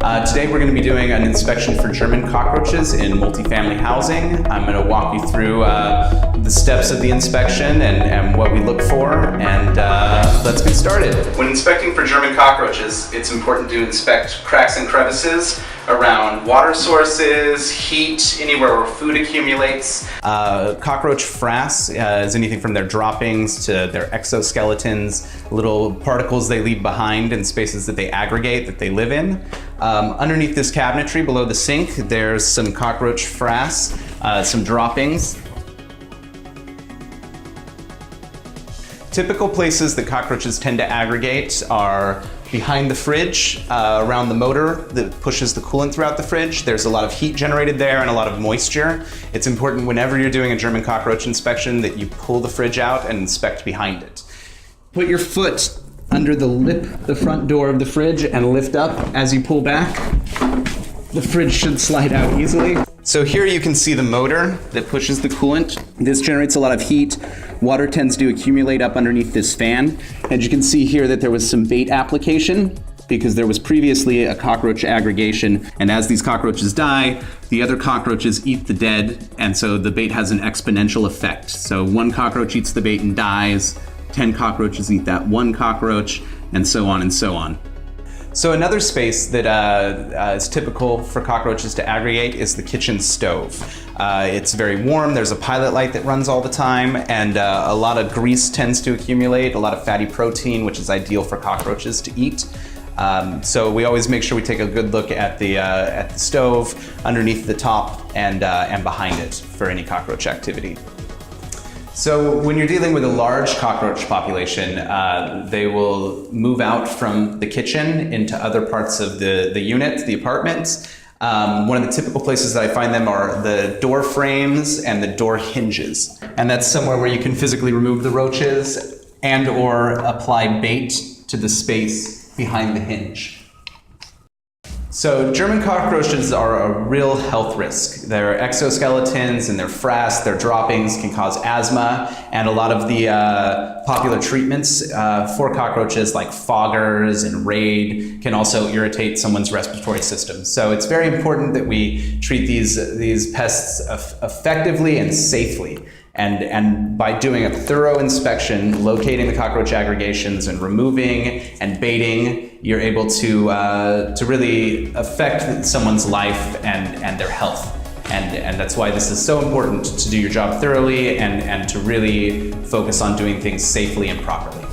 Today we're going to be doing an inspection for German cockroaches in multifamily housing. I'm going to walk you through the steps of the inspection and what we look for, and let's get started. When inspecting for German cockroaches, it's important to inspect cracks and crevices around water sources, heat, anywhere where food accumulates. Cockroach frass is anything from their droppings to their exoskeletons, little particles they leave behind in spaces that they aggregate, that they live in. Underneath this cabinetry below the sink, there's some cockroach frass, some droppings. Typical places that cockroaches tend to aggregate are behind the fridge, around the motor that pushes the coolant throughout the fridge. There's a lot of heat generated there and a lot of moisture. It's important whenever you're doing a German cockroach inspection that you pull the fridge out and inspect behind it. Put your foot under the lip, the front door of the fridge, and lift up. As you pull back, the fridge should slide out easily. So here you can see the motor that pushes the coolant. This generates a lot of heat. Water tends to accumulate up underneath this fan. And you can see here that there was some bait application because there was previously a cockroach aggregation. And as these cockroaches die, the other cockroaches eat the dead. And so the bait has an exponential effect. So one cockroach eats the bait and dies, 10 cockroaches eat that one cockroach, and so on and so on. So another space that is typical for cockroaches to aggregate is the kitchen stove. It's very warm, there's a pilot light that runs all the time, and a lot of grease tends to accumulate, a lot of fatty protein, which is ideal for cockroaches to eat. So we always make sure we take a good look at the stove, underneath the top, and behind it for any cockroach activity. So when you're dealing with a large cockroach population, they will move out from the kitchen into other parts of the unit, the apartment. One of the typical places that I find them are the door frames and the door hinges. And that's somewhere where you can physically remove the roaches and or apply bait to the space behind the hinge. So German cockroaches are a real health risk. Their exoskeletons and their frass, their droppings can cause asthma, and a lot of the popular treatments for cockroaches like foggers and Raid can also irritate someone's respiratory system. So it's very important that we treat these pests effectively and safely. And by doing a thorough inspection, locating the cockroach aggregations and removing and baiting, you're able to really affect someone's life and their health. And that's why this is so important to do your job thoroughly and to really focus on doing things safely and properly.